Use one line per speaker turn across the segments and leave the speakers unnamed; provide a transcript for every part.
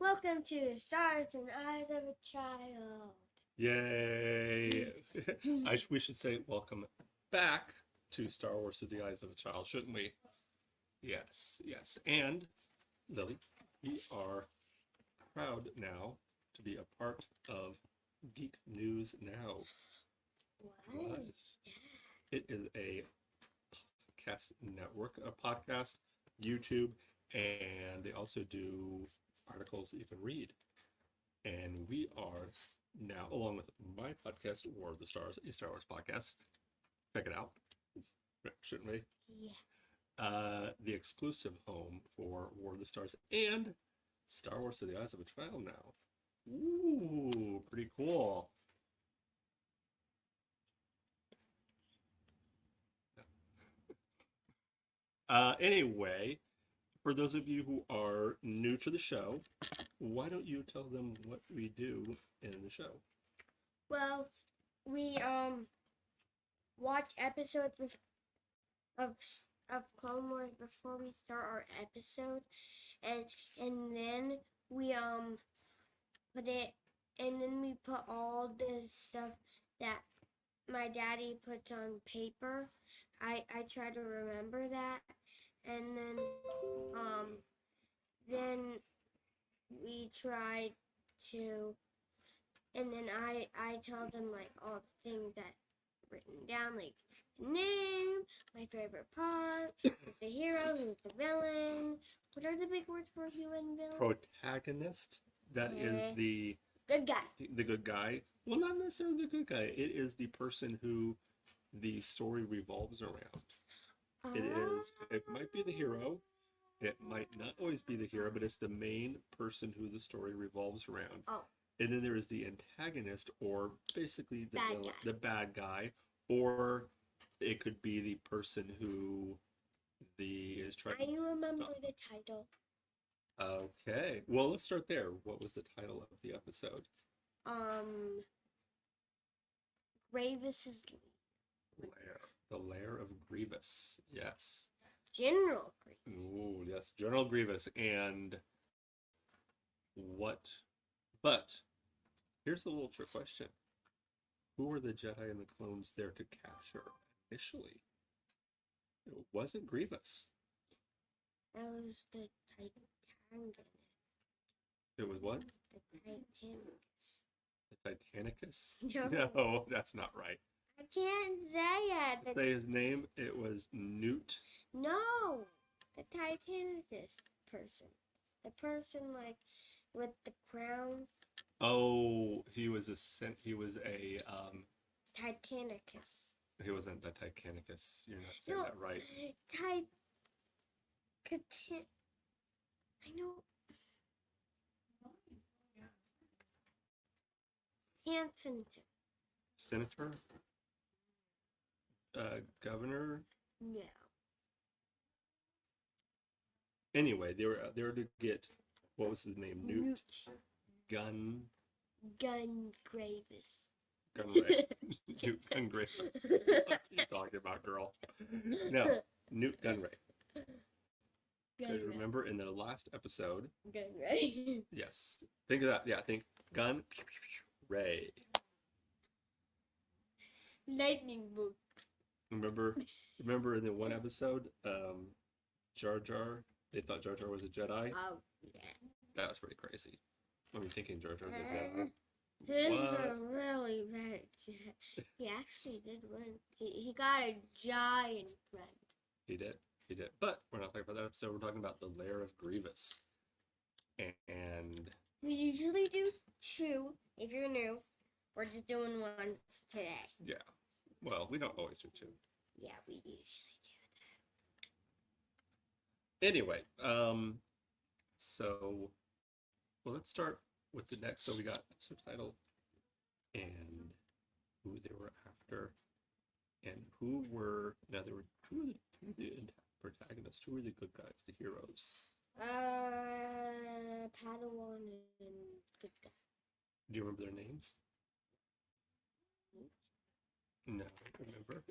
Welcome to Stars and Eyes of a Child.
Yay! We should say welcome back to Star Wars Through the Eyes of a Child, shouldn't we? Yes, yes. And, Lily, we are proud now to be a part of Geek News Now.
What is
It is a podcast network, a podcast, YouTube, and they also do articles that you can read. And we are now, along with my podcast, War of the Stars, a Star Wars podcast. Check it out, shouldn't we?
Yeah.
The exclusive home for War of the Stars and Star Wars Through the Eyes of a Child now. Ooh, pretty cool. Anyway, for those of you who are new to the show, why don't you tell them what we do in the show?
Well, we watch episodes of of Clone Wars before we start our episode, and then we put it, and then we put all the stuff that my daddy puts on paper. I try to remember that, and then we try to, and then I tell them like all the things that written down, like name, my favorite part, the hero, who's the villain. What are the big words for human villain?
Protagonist. That is the
good guy.
The good guy. Well, not necessarily the good guy. It is the person who the story revolves around. It might be the hero. It might not always be the hero, but it's the main person who the story revolves around.
Oh.
And then there is the antagonist, or basically the bad guy, or it could be the person who is trying.
I remember the title.
Okay. Well, let's start there. What was the title of the episode?
Grevious
Lair. The Lair of Grievous. Yes.
General Grievous.
Ooh, yes. General Grievous. And what? But here's a little trick question. Who were the Jedi and the clones there to capture initially? It wasn't Grievous.
That was the Titanicus.
It was what?
The Titanicus.
The Titanicus?
No.
No, that's not right.
I can't say it.
Say his name. It was Newt.
No, the Titanicus person. The person like with the crown.
Oh, he was a
Titanicus.
He wasn't the Titanicus. You're not saying that right.
I know. Hanson.
Senator? Governor?
Yeah.
Anyway, they were there to get, what was his name? Newt. Gun
Gravis.
Gunray. Newt Gunray. What are you talking about, girl? No, Newt Gunray. Remember in the last episode?
Gunray.
Yes. Think of that. Yeah, think Gun Ray.
Lightning bolt.
Remember in the one episode, Jar Jar, they thought Jar Jar was a Jedi?
Oh, yeah.
That was pretty crazy. I mean, thinking Jar Jar was a Jedi.
This was a really bad Jedi. He actually did win. He got a giant friend.
He did. But we're not talking about that episode. We're talking about the Lair of Grievous. And
we usually do 2 if you're new. We're just doing 1 today.
Yeah. Well, we don't always do 2.
Yeah, we usually do
that. Anyway, so let's start with the next. So we got subtitle and who they were after, and who were the protagonists, who were the good guys, the heroes.
Padawan and good guy.
Do you remember their names? No, remember.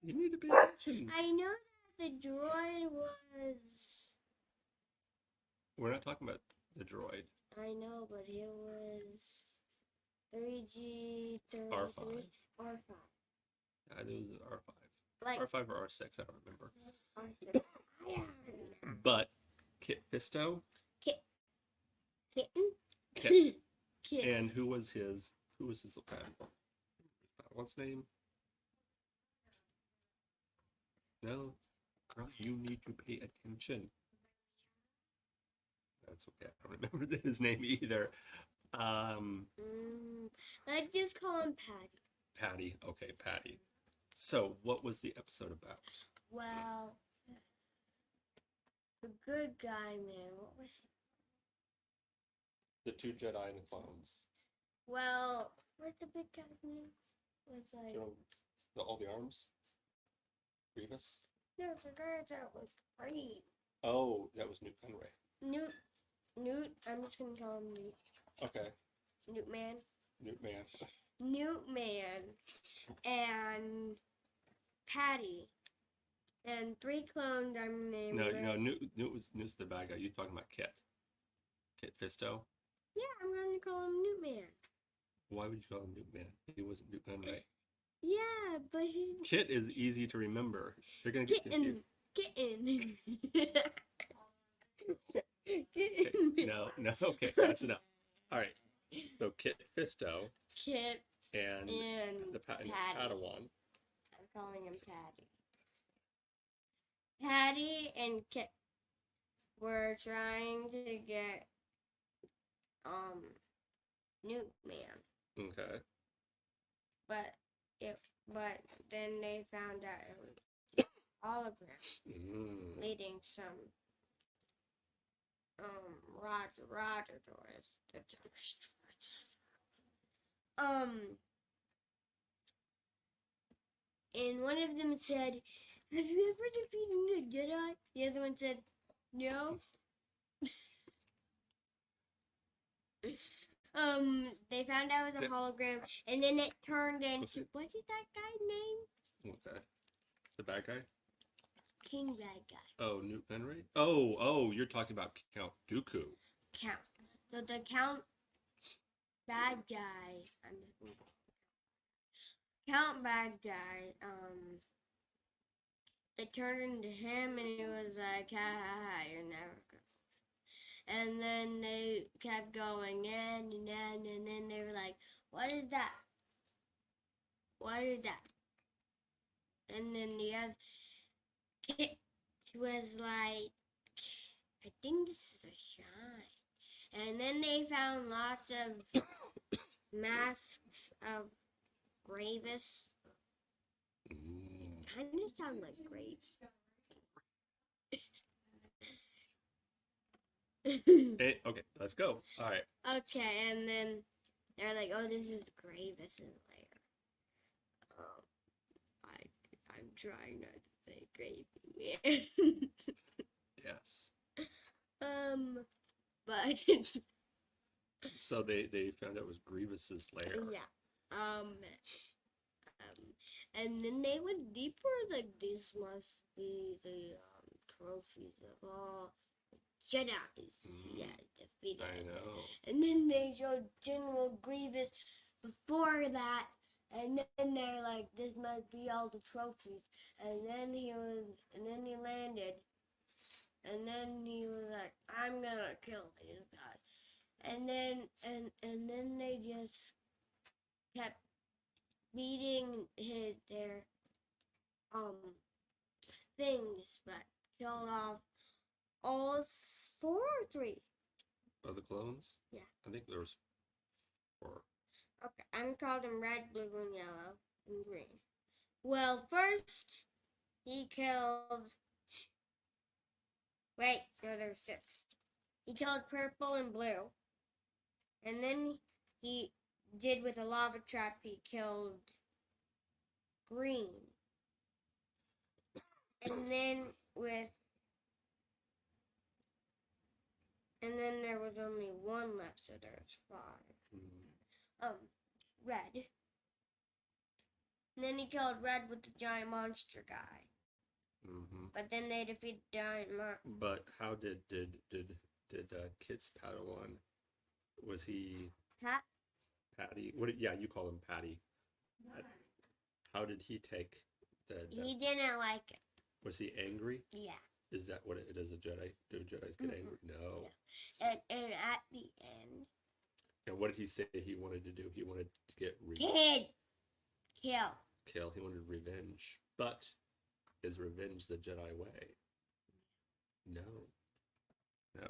You need to pay attention.
I know the droid was.
We're not talking about the droid.
I know, but it was 3G33
R5.
R5.
I knew it was R5.
Like
R5 or R6, I don't remember.
R6. Yeah.
But Kit Fisto,
Kitten.
Kit,
Kit.
and who was his Padawan's name? No, girl, you need to pay attention. That's okay. I don't remember his name either.
I just call him Patty.
Patty. Okay, Patty. So, what was the episode about?
Well, the good guy man. What was?
The two Jedi and the clones.
Well, what's the big guy's name? Was like
You know, all the arms. Grievous.
no, the guy that was green.
Oh, that was Newt Gunray.
Newt. I'm just gonna call him Newt.
Okay,
Newt Man.
Newt Man.
Newt Man and Patty and 3 clones. I'm named.
No, Newt's the bad guy. You talking about Kit? Kit Fisto?
Yeah, I'm gonna call him Newt Man.
Why would you call him Newt Man? He wasn't Newt Gunray.
Yeah, but he's
Kit is easy to remember. You're gonna get confused.
Kitten.
Okay, no, okay, that's enough. All right. So Kit Fisto
Kit
and the
Patty.
Padawan.
I'm calling him Patty. Patty and Kit were trying to get Newt Man,
Okay.
but then they found out it was hologram, leading some Roger droids. The dumbest droids ever. And one of them said, "Have you ever defeated a Jedi?" The other one said, "No." They found out it was a hologram, and then it turned into what is that guy's name?
Okay. The bad guy?
King bad guy.
Oh, Newt Gunray? Oh, you're talking about Count Dooku.
Count. So the Count bad guy. Count bad guy. It turned into him, and he was like, "Ha, you're never gonna." And then they kept going in and then they were like, "What is that? What is that?" And then the other kid was like, "I think this is a shine." And then they found lots of masks of Gravious. Kind of sound like grapes.
Hey, okay, let's go. All right.
Okay, and then they're like, "Oh, this is Grevious Lair." I'm trying not to say gravy, man.
Yes.
But
So they found out it was Grievous's lair.
yeah, and then they went deeper. Like these must be the trophies of all Jedi's. Yeah, defeated.
I know.
And then they showed General Grievous before that, and then they're like, "This must be all the trophies." And then he landed, and then he was like, "I'm gonna kill these guys." And then they just kept beating their things, but killed off all 4 or 3.
Of the clones?
Yeah.
I think there was 4.
Okay, I'm called him red, blue, and yellow, and green. Well, first he killed. Wait, no, there's 6. He killed purple and blue, and then he did with a lava trap. He killed green, and then there was only 1 left, so there's 5. Red. And then he killed red with the giant monster guy.
Mm-hmm.
But then they defeat Dynamite.
But how did Kit's Padawan, was he
Pat?
Patty? What? Yeah, you call him Patty. How did he take the?
He didn't like it.
Was he angry?
Yeah.
Is that what it is? A Jedi? Do Jedis get angry? No.
And at the end,
And what did he say he wanted to do? He wanted to get
kill.
kill. He wanted revenge. But is revenge the Jedi way? No. No.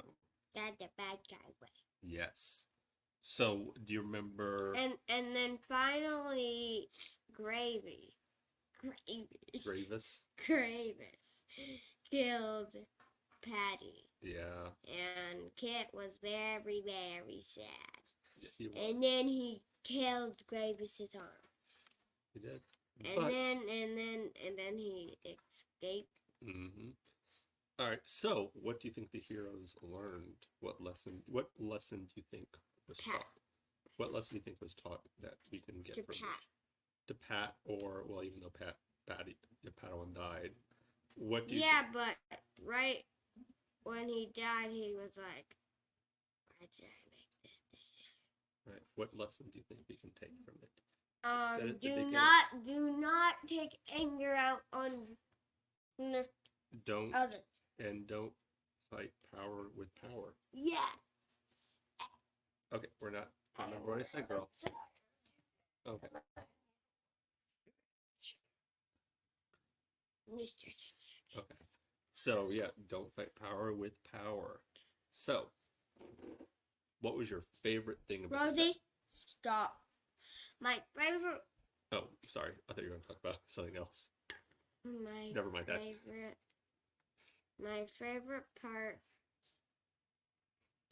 That's the bad guy way.
Yes. So, do you remember
And then finally, Gravious
Grievous?
killed Patty.
Yeah.
And Kit was very, very sad.
Yeah, he was.
And then he killed Gravious's arm.
He did.
And then he escaped.
Mm-hmm. All right. So, what do you think the heroes learned? What lesson do you think was taught? What lesson do you think was taught that we can get
To
from
Pat.
to Pat, or well, even though Padawan died, what do you?
Yeah, but right when he died, he was like, "Why did I make this decision?"
Right. What lesson do you think we can take from it?
Do not take anger out on
Don't
others.
don't fight power with power.
Yeah.
Okay, we're not. Remember what I said, girl. Okay. Okay. So yeah, don't fight power with power. So, what was your favorite thing about
Rosie, stop. My favorite.
Oh, sorry. I thought you were going to talk about something else.
My
Never mind that.
My favorite part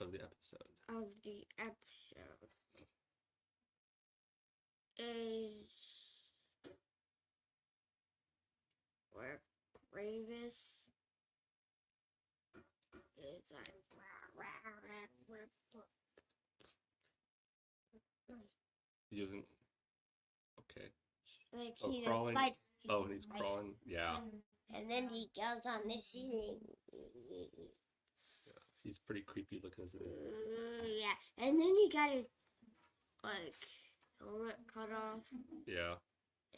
Of the episode.
of the episode is where Gravis is like
Using. Okay.
like
Oh,
he
crawling.
like
Oh, and he's crawling. Yeah.
and then he goes on the ceiling.
He's pretty creepy looking, isn't he?
Yeah, and then he got his like helmet cut off,
Yeah.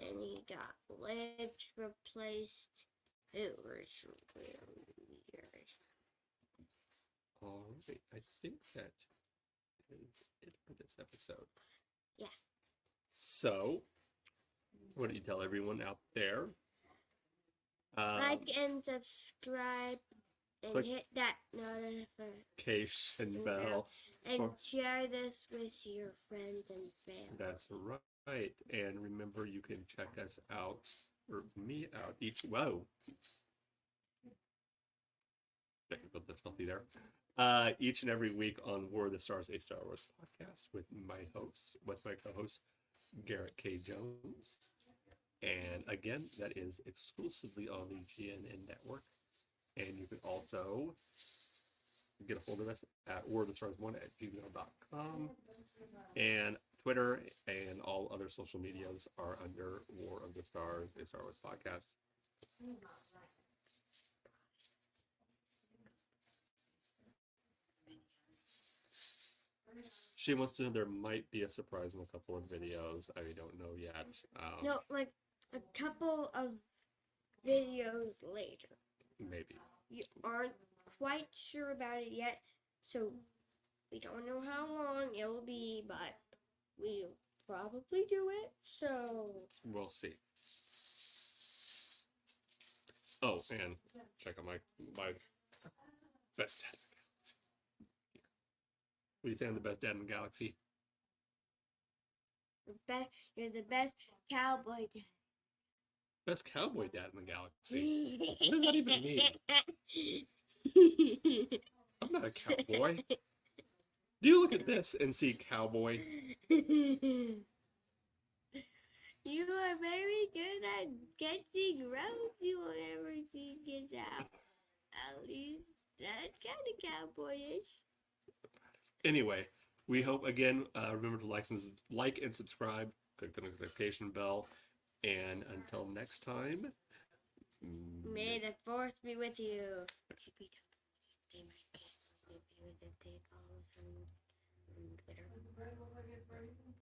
and he got legs replaced. It was really weird.
All right. I think that is it for this episode.
Yeah.
So, what do you tell everyone out there?
Like and subscribe and
click-
hit that notification
Cation bell.
and share this with your friends and family.
That's right. And remember, you can check us out, or me out, whoa. Technical difficulty there. Each and every week on War of the Stars, a Star Wars podcast with my co-host, Garrett K. Jones. And again, that is exclusively on the GNN network. And you can also get a hold of us at warofthestars1@gmail.com. And Twitter and all other social medias are under War of the Stars, a Star Wars podcast. She wants to know there might be a surprise in a couple of videos. I don't know yet.
No, like a couple of videos later.
Maybe.
You aren't quite sure about it yet, so we don't know how long it'll be, but we'll probably do it, so...
We'll see. Oh, and check out my best dad in the galaxy. What do you say I'm the best dad in the galaxy?
You're the best cowboy dad.
Best cowboy dad in the galaxy. What does that even mean? I'm not a cowboy. Do you look at this and see cowboy?
You are very good at catching Rosie whenever she gets out. At least that's kind of cowboyish.
Anyway, we hope again. Remember to like and subscribe. Click the notification bell. And until next time,
May the fourth be with you. Should we tell them they might be if they follow us on Twitter?